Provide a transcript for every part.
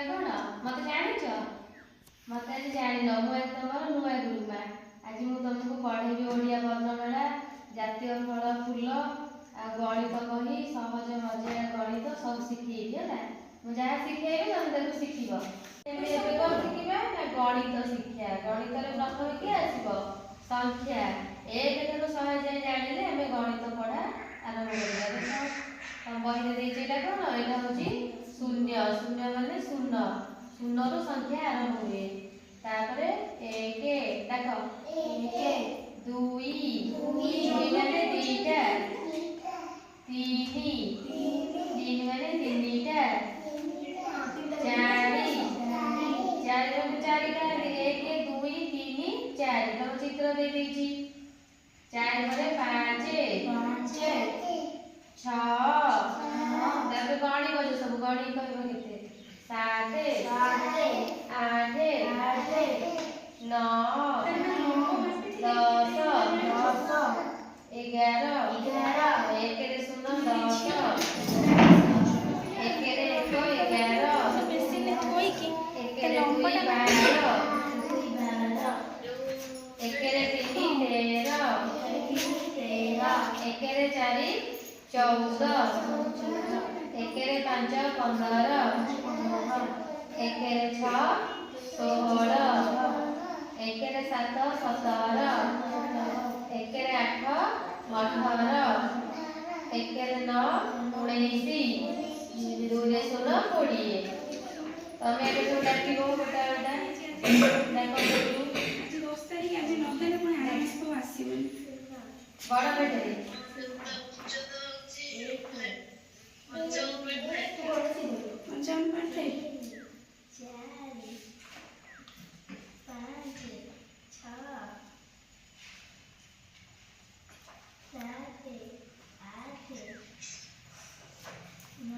कौन मत जानिछ मत आज जानिन मु आज तमर नुआ गुरुमा आज मु तुमको पढ़ेबी ओडिया वर्णमाला जातीय फल फूल आ गणित कही सहज मजा गणित सब शिखेबी है मु जहाँ शिखेबी तुम देखो शिखिब एबे कौन शिखिबा ना गणित शिक्षा गणित रे प्रथम कि आसीबो संख्या एक ठाରୁ 100 जाए जानिले हमें गणित पढ़ा आरंभ करिबा हम बहिरे देइछे एटा कोन एटा होची शून्य शून्य माने शून्य शून्य रो संख्या आरंभ हुए तापरे एक देखो एक दुई दुई माने दुईटा तीन तीन माने तीनटा चारि चारि माने चारिटा एक दुई तीन चारि हम चित्र दे देइछि चारि माने पाँच छह गणी बजे सब गणी कहबो केते 7 8 9 10 11 एक रे सुनो 10 एक रे 11 एक रे 2 12 एक रे 3 13 एक रे 4 14 एक रे 5 15 एक रे 6 16 एक रे 7 17 एक रे 8 18 एक रे 9 19 दो रे 16 20 तमे एबे तो डाकिबो गोटा गोटा डाको आज 10 तारिख आज 9 तारिख पुणी आराम से आसीबो बड़ा बेटे पंचावन पाठे 4 5 6 7 8 9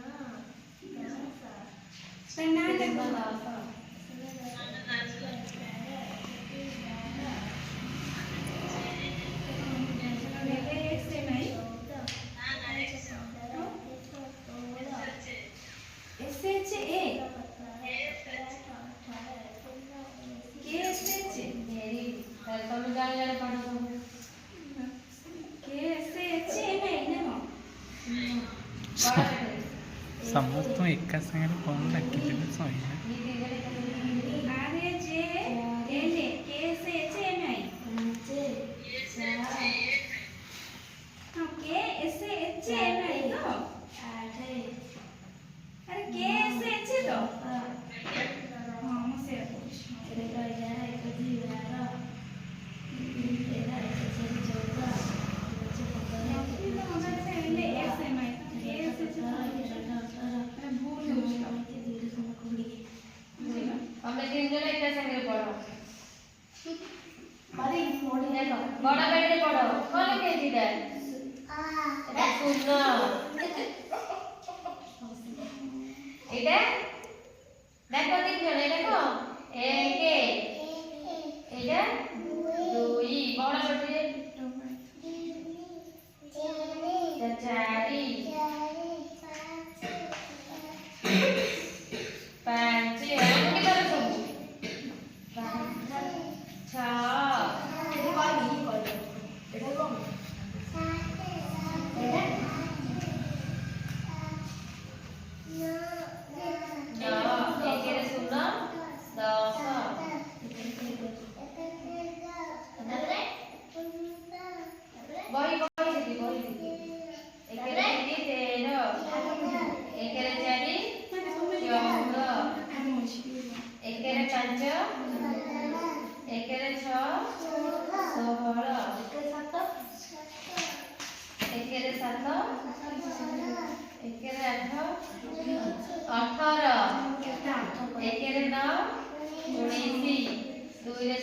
समस्त एक संगे कौन डाकिले सही आरे जे एने के से एच एम आई हां के एस एच एम आई तो अरे के एस एच तो हां मु से एरे तो यार एक दी यार एदा एक से 14 बड़ा बेटे पढ़ो कौन के जीदा एटा सुनो एटा देखो तीन जण देखो एक एटा दुई बड़ा बेटे चारि 5 18 एक रे 9 19 2 रे